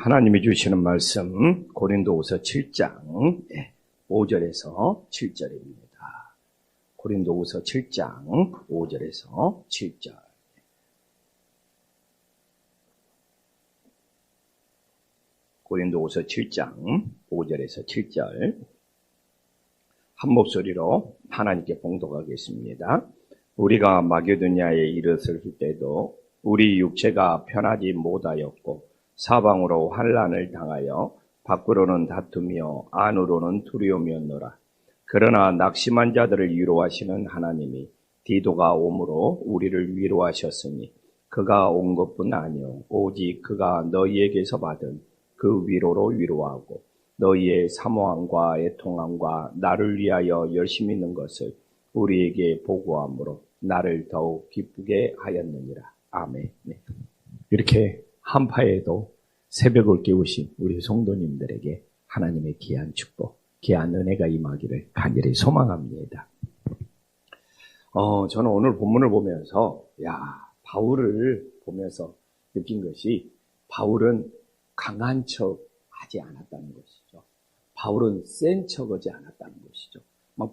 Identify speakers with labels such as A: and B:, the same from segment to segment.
A: 하나님이 주시는 말씀 고린도후서 7장 5절에서 7절입니다. 고린도후서 7장 5절에서 7절. 고린도후서 7장 5절에서 7절. 한 목소리로 하나님께 봉독하겠습니다. 우리가 마게도냐에 이르렀을 때도 우리 육체가 편하지 못하였고 사방으로 환난을 당하여 밖으로는 다투며 안으로는 두려움이었노라. 그러나 낙심한 자들을 위로하시는 하나님이 디도가 오므로 우리를 위로하셨으니 그가 온 것뿐 아니요 오직 그가 너희에게서 받은 그 위로로 위로하고 너희의 사모함과 애통함과 나를 위하여 열심히 있는 것을 우리에게 보고함으로 나를 더욱 기쁘게 하였느니라. 아멘. 네. 이렇게 한파에도 새벽을 깨우신 우리 성도님들에게 하나님의 귀한 축복, 귀한 은혜가 임하기를 간절히 소망합니다. 저는 오늘 본문을 보면서 바울을 보면서 느낀 것이 바울은 강한 척 하지 않았다는 것이죠. 바울은 센 척하지 않았다는 것이죠.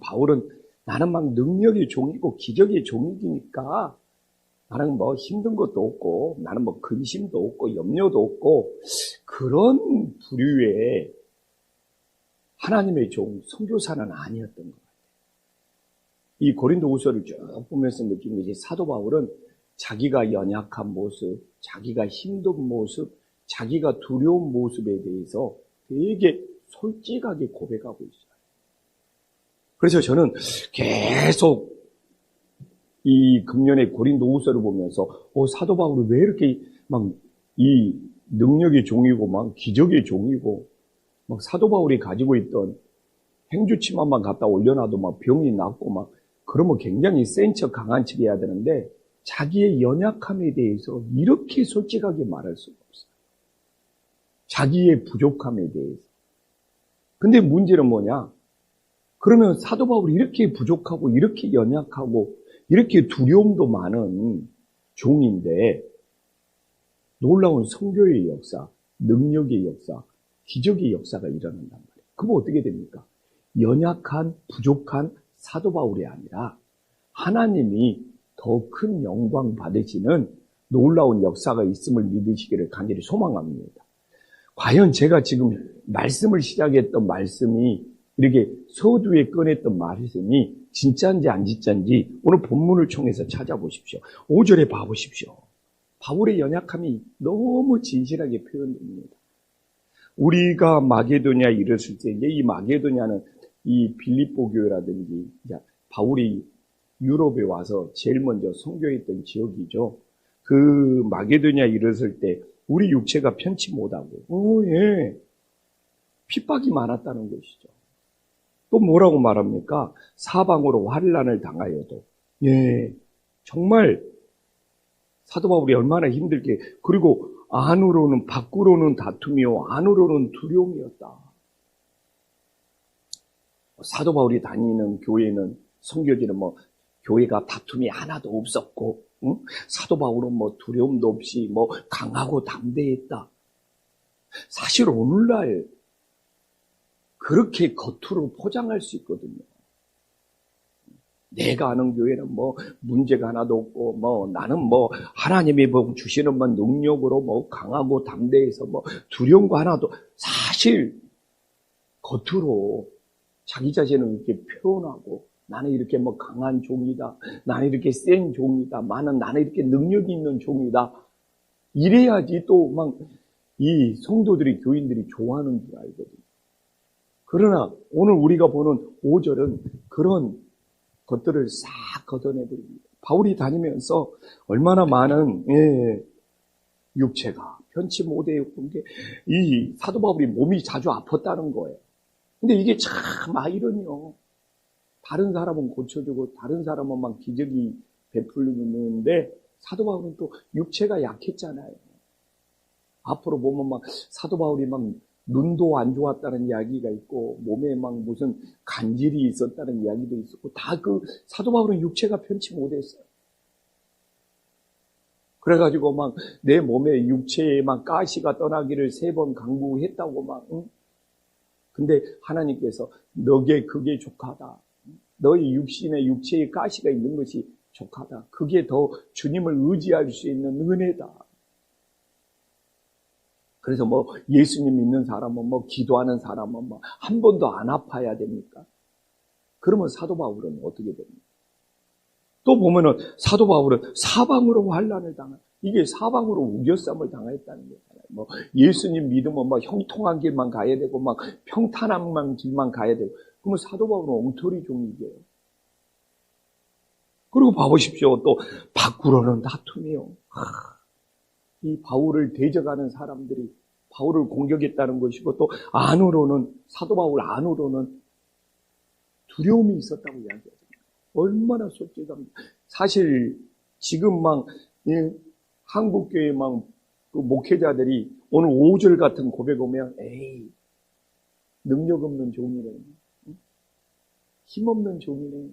A: 바울은 나는 능력의 종이고 기적의 종이니까 나는 힘든 것도 없고 나는 근심도 없고 염려도 없고 그런 부류의 하나님의 종 선교사는 아니었던 것 같아요. 이 고린도후서를 쭉 보면서 느낀 것이 사도 바울은 자기가 연약한 모습, 자기가 힘든 모습, 자기가 두려운 모습에 대해서 되게 솔직하게 고백하고 있어요. 그래서 저는 계속 이 금년의 고린도후서를 보면서 사도 바울이 왜 이렇게 이 능력의 종이고 기적의 종이고 사도 바울이 가지고 있던 행주치마만 갖다 올려놔도 병이 낫고 그러면 굉장히 센 척 강한 척 해야 되는데 자기의 연약함에 대해서 이렇게 솔직하게 말할 수가 없어요. 자기의 부족함에 대해서. 근데 문제는 뭐냐? 그러면 사도 바울이 이렇게 부족하고 이렇게 연약하고 이렇게 두려움도 많은 종인데 놀라운 선교의 역사, 능력의 역사, 기적의 역사가 일어난단 말이에요. 그럼 어떻게 됩니까? 연약한, 부족한 사도 바울이 아니라 하나님이 더 큰 영광 받으시는 놀라운 역사가 있음을 믿으시기를 간절히 소망합니다. 과연 제가 지금 말씀을 시작했던 말씀이 이렇게 서두에 꺼냈던 말씀이 진짜인지 안 진짜인지 오늘 본문을 통해서 찾아보십시오. 5절에 봐보십시오. 바울의 연약함이 너무 진실하게 표현됩니다. 우리가 마게도냐에 이르렀을 때 이 마게도냐는 이 빌립보 교회라든지 바울이 유럽에 와서 제일 먼저 선교했던 지역이죠. 그 마게도냐에 이르렀을 때 우리 육체가 편치 못하고 핍박이 많았다는 것이죠. 또 뭐라고 말합니까? 사방으로 환난을 당하여도 정말 사도 바울이 얼마나 힘들게 그리고 안으로는 밖으로는 다투며 안으로는 두려움이었다. 사도 바울이 다니는 교회는 선교지는 교회가 다툼이 하나도 없었고 사도 바울은 두려움도 없이 강하고 담대했다. 사실 오늘날 그렇게 겉으로 포장할 수 있거든요. 내가 아는 교회는 문제가 하나도 없고 나는 하나님이 주시는 능력으로 강하고 담대해서 두려움과 하나도 사실 겉으로 자기 자신을 이렇게 표현하고 나는 이렇게 강한 종이다. 나는 이렇게 센 종이다. 나는 이렇게 능력이 있는 종이다. 이래야지 또 이 성도들이 교인들이 좋아하는 줄 알거든요. 그러나 오늘 우리가 보는 5절은 그런 것들을 싹 걷어내버립니다. 바울이 다니면서 얼마나 많은 육체가 편치 못했던 게 이 사도 바울이 몸이 자주 아팠다는 거예요. 근데 이게 참 아이러니요. 다른 사람은 고쳐주고 다른 사람은 기적이 베풀리는데 사도 바울은 또 육체가 약했잖아요. 앞으로 보면 사도 바울이 눈도 안 좋았다는 이야기가 있고 몸에 무슨 간질이 있었다는 이야기도 있었고 다 그 사도 바울은 육체가 편치 못했어요. 그래가지고 막 내 몸에 육체에 막 가시가 떠나기를 3번 간구했다고 막. 응? 근데 하나님께서 너게 그게 족하다. 너의 육신에 육체에 가시가 있는 것이 족하다. 그게 더 주님을 의지할 수 있는 은혜다. 그래서 뭐 예수님 믿는 사람은 뭐 기도하는 사람은 뭐 한 번도 안 아파야 됩니까? 그러면 사도 바울은 어떻게 됩니까? 또 보면은 사도 바울은 사방으로 환난을 당한, 이게 사방으로 우겨쌈을 당했다는 거잖아요. 뭐 예수님 믿으면 막 형통한 길만 가야 되고 막 평탄한 길만 가야 되고, 그러면 사도 바울은 엉터리 종이게요. 그리고 봐보십시오. 또 밖으로는 다툼이요. 이 바울을 대적하는 사람들이 바울을 공격했다는 것이고, 또 안으로는, 사도 바울 안으로는 두려움이 있었다고 이야기하죠. 얼마나 솔직합니까? 사실 지금 막 한국교회 막 그 목회자들이 오늘 5절 같은 고백 오면 에이 능력 없는 종이네, 힘없는 종이네,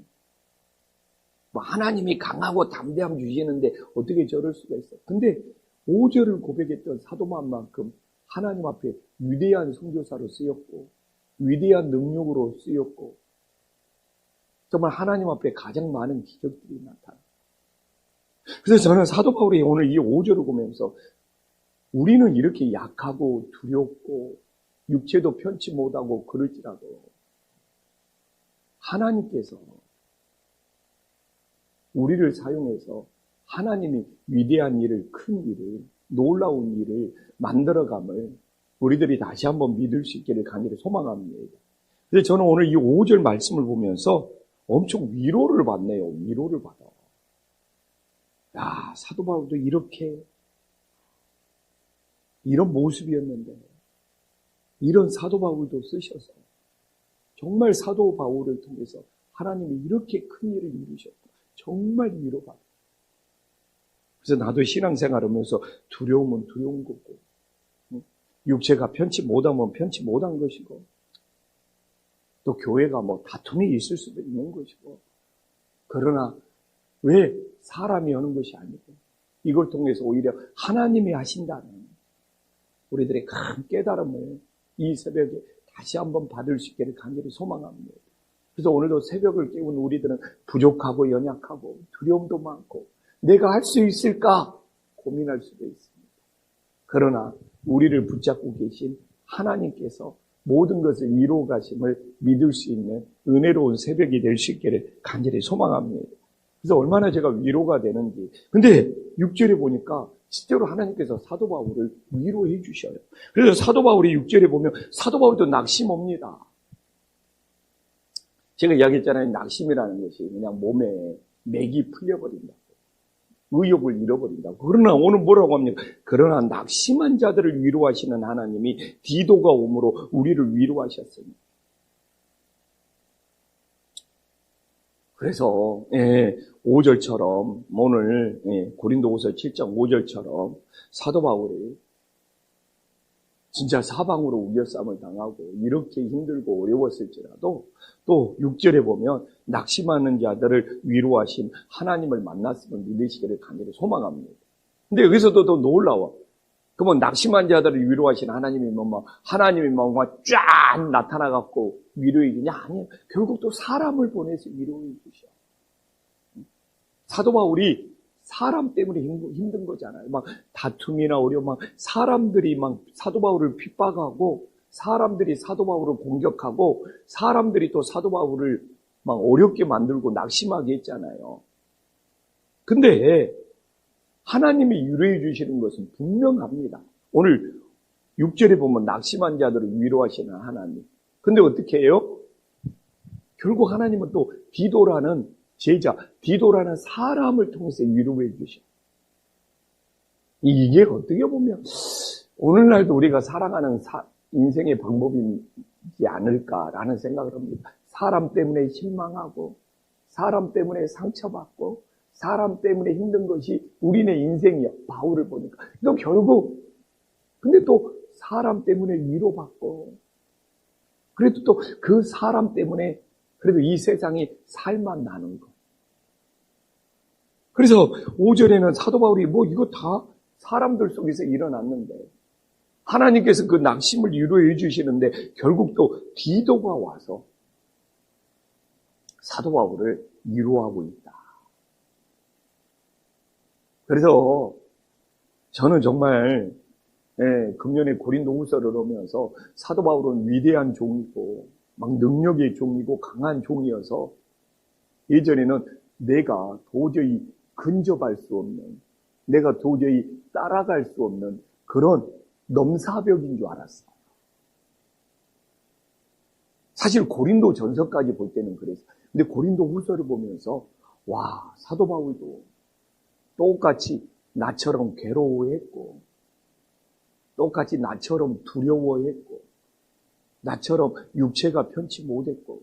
A: 뭐 하나님이 강하고 담대함 주시는데 어떻게 저럴 수가 있어. 근데 5절을 고백했던 사도만큼 하나님 앞에 위대한 선교사로 쓰였고 위대한 능력으로 쓰였고 정말 하나님 앞에 가장 많은 기적들이 나타나. 그래서 저는 사도 바울이 오늘 이 5절을 보면서 우리는 이렇게 약하고 두렵고 육체도 편치 못하고 그럴지라도 하나님께서 우리를 사용해서 하나님이 위대한 일을, 큰 일을, 놀라운 일을 만들어감을 우리들이 다시 한번 믿을 수 있기를 간절히 소망합니다. 그래서 저는 오늘 이 5절 말씀을 보면서 엄청 위로를 받네요. 위로를 받아. 야, 사도 바울도 이런 모습이었는데 이런 사도 바울도 쓰셔서 정말 사도 바울을 통해서 하나님이 이렇게 큰 일을 이루셨고 정말 위로받아. 그래서 나도 신앙생활하면서 두려움은 두려운 거고 육체가 편치 못하면 편치 못한 것이고 또 교회가 뭐 다툼이 있을 수도 있는 것이고, 그러나 왜 사람이 하는 것이 아니고 이걸 통해서 오히려 하나님이 하신다는 우리들의 큰 깨달음을 이 새벽에 다시 한번 받을 수 있기를 간절히 소망합니다. 그래서 오늘도 새벽을 깨운 우리들은 부족하고 연약하고 두려움도 많고 내가 할 수 있을까 고민할 수도 있습니다. 그러나 우리를 붙잡고 계신 하나님께서 모든 것을 이루어 가심을 믿을 수 있는 은혜로운 새벽이 될 수 있기를 간절히 소망합니다. 그래서 얼마나 제가 위로가 되는지. 근데 6절에 보니까 실제로 하나님께서 사도 바울을 위로해 주셔요. 그래서 사도 바울이 6절에 보면 사도 바울도 낙심합니다. 제가 이야기했잖아요. 낙심이라는 것이 그냥 몸에 맥이 풀려버린다. 의욕을 잃어버린다고. 그러나 오늘 뭐라고 합니까? 그러나 낙심한 자들을 위로하시는 하나님이 디도가 오므로 우리를 위로하셨습니다. 그래서 5절처럼 오늘 고린도후서 7장 5절처럼 사도 바울이 진짜 사방으로 우겨쌈을 당하고 이렇게 힘들고 어려웠을지라도 또 6절에 보면 낙심하는 자들을 위로하신 하나님을 만났음을 믿으시기를 간절히 소망합니다. 근데 여기서도 더 놀라워. 그러면 낙심한 자들을 위로하신 하나님이 하나님이 쫙 나타나갖고 위로해 주냐? 아니요. 결국 또 사람을 보내서 위로해 주셔. 사도 바울이 사람 때문에 힘든 거잖아요. 막 다툼이나 어려움, 사람들이 사도 바울을 핍박하고, 사람들이 사도 바울을 공격하고, 사람들이 또 사도 바울을 막 어렵게 만들고 낙심하게 했잖아요. 근데 하나님이 위로해 주시는 것은 분명합니다. 오늘 6절에 보면 낙심한 자들을 위로하시는 하나님. 근데 어떻게 해요? 결국 하나님은 또 디도라는 제자, 디도라는 사람을 통해서 위로해 주셔. 이게 어떻게 보면 오늘날도 우리가 살아가는 인생의 방법이지 않을까라는 생각을 합니다. 사람 때문에 실망하고, 사람 때문에 상처받고, 사람 때문에 힘든 것이 우리네 인생이야. 바울을 보니까. 또 결국, 근데 또 사람 때문에 위로받고, 그래도 또 그 사람 때문에 그래도 이 세상이 살만 나는 거. 그래서 5절에는 사도 바울이 뭐 이거 다 사람들 속에서 일어났는데 하나님께서 그 낙심을 위로해 주시는데 결국 또 디도가 와서 사도 바울을 위로하고 있다. 그래서 저는 정말 금년에 고린도후서를 오면서 사도 바울은 위대한 종이고 막 능력의 종이고 강한 종이어서 예전에는 내가 도저히 근접할 수 없는, 내가 도저히 따라갈 수 없는 그런 넘사벽인 줄 알았어요. 사실 고린도 전서까지 볼 때는 그랬어요. 근데 고린도 후서를 보면서 와, 사도 바울도 똑같이 나처럼 괴로워했고 똑같이 나처럼 두려워했고 나처럼 육체가 편치 못했고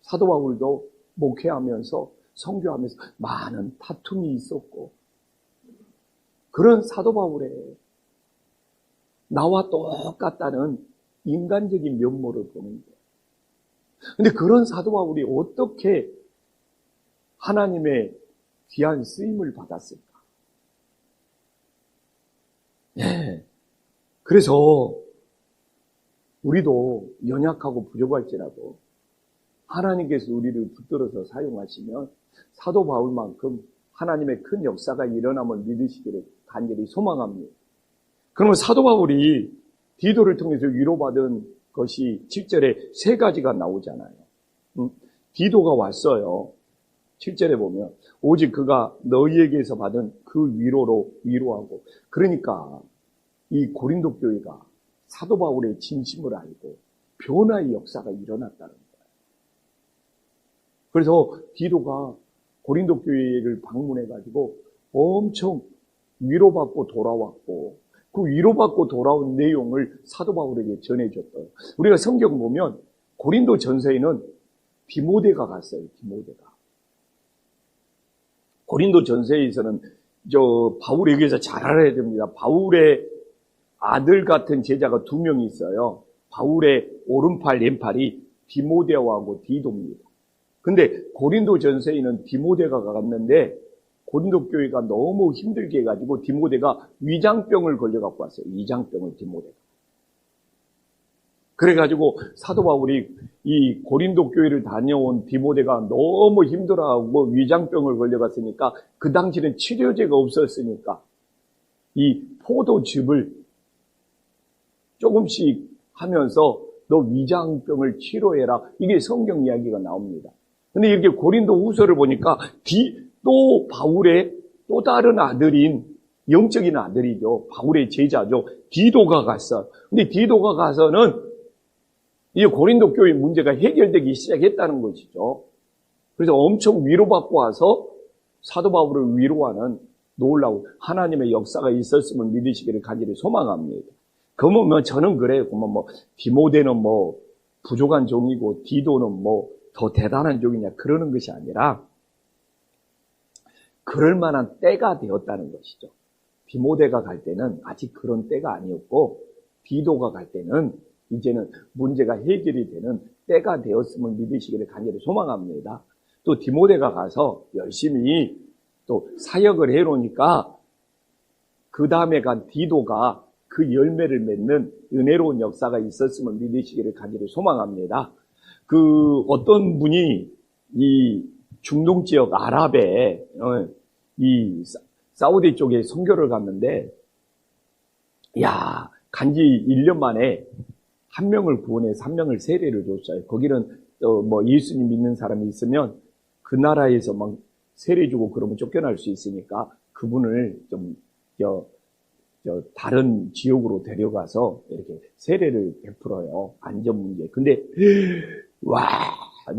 A: 사도 바울도 목회하면서 선교하면서 많은 다툼이 있었고 그런 사도 바울의 나와 똑같다는 인간적인 면모를 보는 거예요. 근데 그런 사도 바울이 어떻게 하나님의 귀한 쓰임을 받았을까? 네. 그래서 우리도 연약하고 부족할지라도 하나님께서 우리를 붙들어서 사용하시면 사도 바울만큼 하나님의 큰 역사가 일어남을 믿으시기를 간절히 소망합니다. 그러면 사도 바울이 디도를 통해서 위로받은 것이 7절에 세 가지가 나오잖아요. 디도가 왔어요. 7절에 보면 오직 그가 너희에게서 받은 그 위로로 위로하고, 그러니까 이 고린도 교회가 사도 바울의 진심을 알고 변화의 역사가 일어났다는 거예요. 그래서 디도가 고린도 교회를 방문해가지고 엄청 위로받고 돌아왔고, 그 위로받고 돌아온 내용을 사도 바울에게 전해줬어요. 우리가 성경 보면 고린도 전서에는 디모데가 갔어요. 디모데가. 고린도 전서에서는 바울에게서 잘 알아야 됩니다. 바울의 아들 같은 제자가 2명이 있어요. 바울의 오른팔 왼팔이 디모데하고 디도입니다. 근데 고린도 전서에는 디모데가 갔는데 고린도 교회가 너무 힘들게 해가지고 디모데가 위장병을 걸려갖고 왔어요. 위장병을 디모데가. 그래가지고 사도 바울이 이 고린도 교회를 다녀온 디모데가 너무 힘들어하고 위장병을 걸려갔으니까 그 당시는 치료제가 없었으니까 이 포도즙을 조금씩 하면서 너 위장병을 치료해라. 이게 성경 이야기가 나옵니다. 근데 이렇게 고린도 후서를 보니까 또 바울의 또 다른 아들인 영적인 아들이죠. 바울의 제자죠. 디도가 갔어. 근데 디도가 가서는 이 고린도 교회 문제가 해결되기 시작했다는 것이죠. 그래서 엄청 위로받고 와서 사도 바울을 위로하는 놀라운 하나님의 역사가 있었음을 믿으시기를 간절히 소망합니다. 그러면 저는 그래요. 그러면 디모데는 부족한 종이고 디도는 더 대단한 종이냐 그러는 것이 아니라 그럴 만한 때가 되었다는 것이죠. 디모데가 갈 때는 아직 그런 때가 아니었고 디도가 갈 때는 이제는 문제가 해결이 되는 때가 되었음을 믿으시기를 간절히 소망합니다. 또 디모데가 가서 열심히 또 사역을 해놓으니까 그 다음에 간 디도가 그 열매를 맺는 은혜로운 역사가 있었음을 믿으시기를 간절히 소망합니다. 어떤 분이 이 중동 지역 아랍에 이 사우디 쪽에 선교를 갔는데 간지 1년 만에 1명을 구원해서 1명을 세례를 줬어요. 거기는 예수님 믿는 사람이 있으면 그 나라에서 막 세례 주고 그러면 쫓겨날 수 있으니까 그분을 좀 다른 지역으로 데려가서 이렇게 세례를 베풀어요. 안전 문제. 근데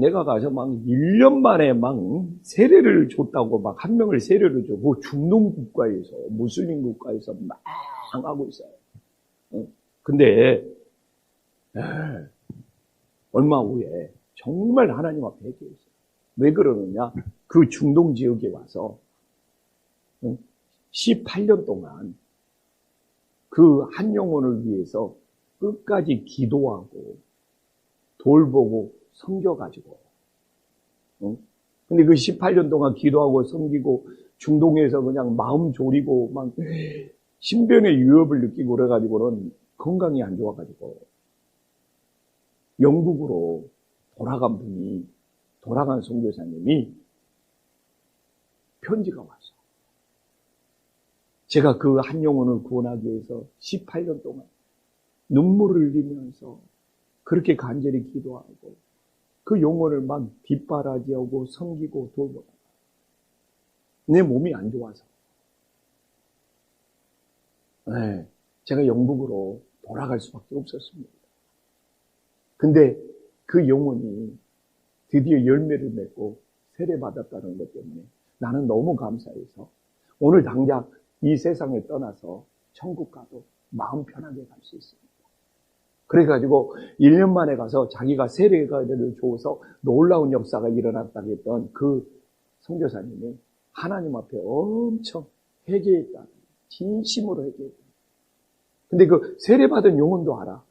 A: 내가 가서 막 1년 만에 막 세례를 줬다고 막 1명을 세례를 줘. 중동 국가에서 무슬림 국가에서 막 하고 있어요. 근데 얼마 후에 정말 하나님 앞에 회개했어요. 왜 그러느냐? 그 중동 지역에 와서 18년 동안 그 한 영혼을 위해서 끝까지 기도하고 돌보고 섬겨가지고 근데 그 18년 동안 기도하고 섬기고 중동에서 그냥 마음 졸이고 막 신변의 위협을 느끼고 그래가지고는 건강이 안 좋아가지고 영국으로 돌아간 선교사님이 편지가 왔어. 제가 그 한 영혼을 구원하기 위해서 18년 동안 눈물을 흘리면서 그렇게 간절히 기도하고 그 영혼을 막 뒷바라지하고 섬기고 돌보다가 내 몸이 안 좋아서 제가 영국으로 돌아갈 수밖에 없었습니다. 근데 그 영혼이 드디어 열매를 맺고 세례받았다는 것 때문에 나는 너무 감사해서 오늘 당장 이 세상을 떠나서 천국 가도 마음 편하게 갈 수 있습니다. 그래가지고 1년 만에 가서 자기가 세례를 줘서 놀라운 역사가 일어났다고 했던 그 선교사님이 하나님 앞에 엄청 회개했다. 진심으로 회개했다. 근데 그 세례받은 영혼도 알아.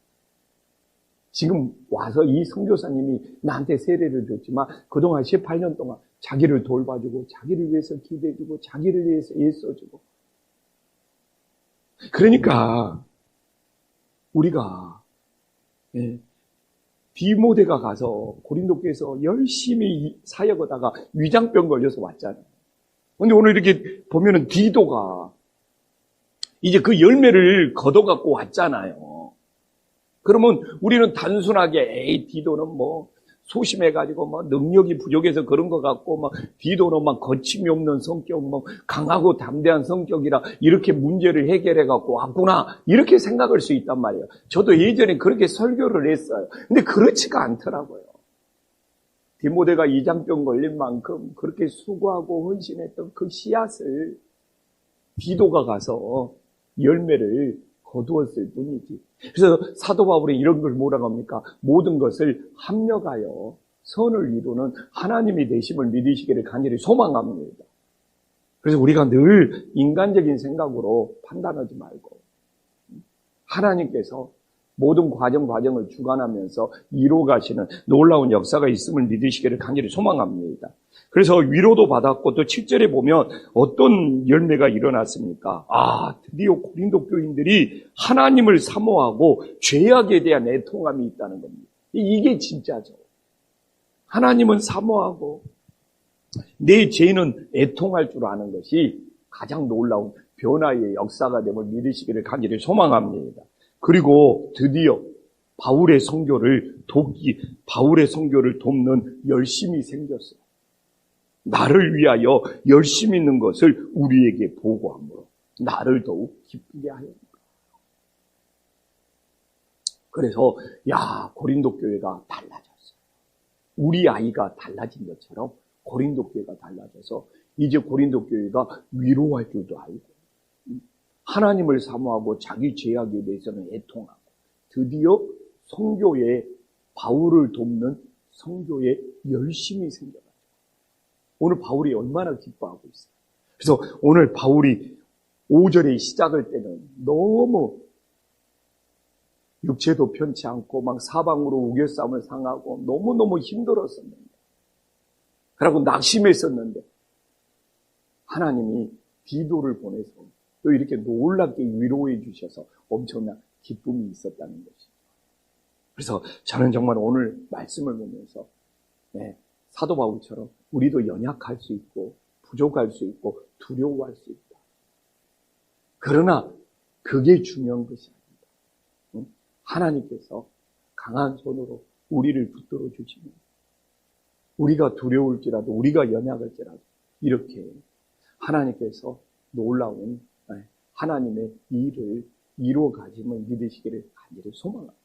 A: 지금 와서 이 선교사님이 나한테 세례를 줬지만 그동안 18년 동안 자기를 돌봐주고 자기를 위해서 기대해주고 자기를 위해서 애써주고 그러니까 우리가 디모데가 가서 고린도 교회에서 열심히 사역하다가 위장병 걸려서 왔잖아요. 근데 오늘 이렇게 보면은 디도가 이제 그 열매를 걷어갖고 왔잖아요. 그러면 우리는 단순하게 디도는 뭐 소심해가지고 뭐 능력이 부족해서 그런 것 같고 뭐 디도는 막 거침이 없는 성격, 뭐 강하고 담대한 성격이라 이렇게 문제를 해결해갖고 왔구나 이렇게 생각할 수 있단 말이에요. 저도 예전에 그렇게 설교를 했어요. 근데 그렇지가 않더라고요. 디모데가 이장병 걸린 만큼 그렇게 수고하고 헌신했던 그 씨앗을 디도가 가서 열매를 거두었을 뿐이지. 그래서 사도 바울이 이런 걸 뭐라고 합니까? 모든 것을 합력하여 선을 이루는 하나님이 되심을 믿으시기를 간절히 소망합니다. 그래서 우리가 늘 인간적인 생각으로 판단하지 말고 하나님께서 모든 과정을 주관하면서 이루어가시는 놀라운 역사가 있음을 믿으시기를 간절히 소망합니다. 그래서 위로도 받았고 또 7절에 보면 어떤 열매가 일어났습니까? 드디어 고린도 교인들이 하나님을 사모하고 죄악에 대한 애통함이 있다는 겁니다. 이게 진짜죠. 하나님은 사모하고 내 죄는 애통할 줄 아는 것이 가장 놀라운 변화의 역사가 됨을 믿으시기를 간절히 소망합니다. 그리고 드디어 바울의 선교를 돕는 열심이 생겼어요. 나를 위하여 열심히 있는 것을 우리에게 보고함으로 나를 더욱 기쁘게 하였다. 그래서 고린도 교회가 달라졌어요. 우리 아이가 달라진 것처럼 고린도 교회가 달라져서 이제 고린도 교회가 위로할 줄도 알고 하나님을 사모하고 자기 죄악에 대해서는 애통하고 드디어 선교에 바울을 돕는 선교에 열심히 생겨요. 오늘 바울이 얼마나 기뻐하고 있어요. 그래서 오늘 바울이 5절에 시작할 때는 너무 육체도 편치 않고 막 사방으로 우겨싸움을 당하고 너무너무 힘들었었는데 그리고 낙심했었는데 하나님이 디도를 보내서 또 이렇게 놀랍게 위로해 주셔서 엄청난 기쁨이 있었다는 것이죠. 그래서 저는 정말 오늘 말씀을 보면서 사도 바울처럼 우리도 연약할 수 있고 부족할 수 있고 두려워할 수 있다. 그러나 그게 중요한 것이 아닙니다. 하나님께서 강한 손으로 우리를 붙들어 주시면 우리가 두려울지라도 우리가 연약할지라도 이렇게 하나님께서 놀라운 하나님의 일을 이루어 가심을 믿으시기를 간절히 소망합니다.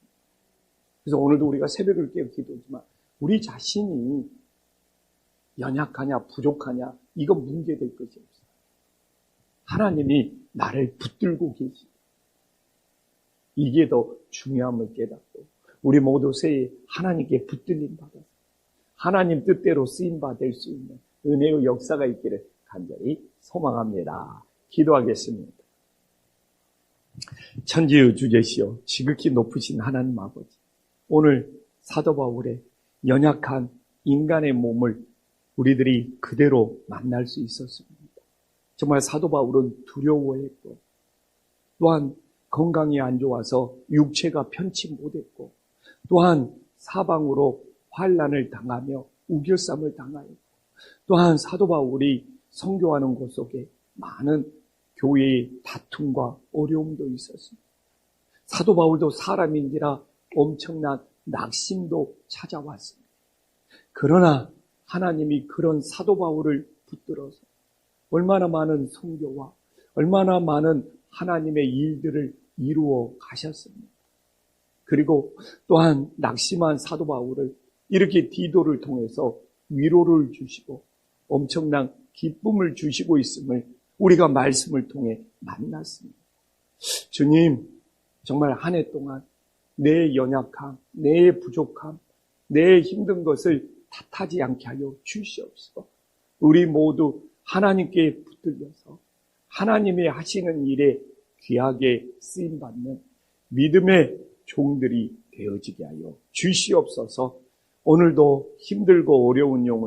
A: 그래서 오늘도 우리가 새벽을 깨어 기도하지만 우리 자신이 연약하냐 부족하냐 이건 문제될 것이 없어요. 하나님이 나를 붙들고 계시다. 이게 더 중요함을 깨닫고 우리 모두 새해 하나님께 붙들림 받아서 하나님 뜻대로 쓰임받을 수 있는 은혜의 역사가 있기를 간절히 소망합니다. 기도하겠습니다. 천지의 주제시여 지극히 높으신 하나님 아버지, 오늘 사도 바울의 연약한 인간의 몸을 우리들이 그대로 만날 수 있었습니다. 정말 사도 바울은 두려워했고 또한 건강이 안 좋아서 육체가 편치 못했고 또한 사방으로 환난을 당하며 우겨쌈을 당하였고 또한 사도 바울이 선교하는 곳 속에 많은 교회의 다툼과 어려움도 있었습니다. 사도 바울도 사람인지라 엄청난 낙심도 찾아왔습니다. 그러나 하나님이 그런 사도 바울을 붙들어서 얼마나 많은 선교와 얼마나 많은 하나님의 일들을 이루어 가셨습니다. 그리고 또한 낙심한 사도 바울을 이렇게 디도를 통해서 위로를 주시고 엄청난 기쁨을 주시고 있음을 우리가 말씀을 통해 만났습니다. 주님, 정말 한 해 동안 내 연약함, 내 부족함, 내 힘든 것을 탓하지 않게 하여 주시옵소서. 우리 모두 하나님께 붙들려서 하나님이 하시는 일에 귀하게 쓰임받는 믿음의 종들이 되어지게 하여 주시옵소서. 오늘도 힘들고 어려운 영혼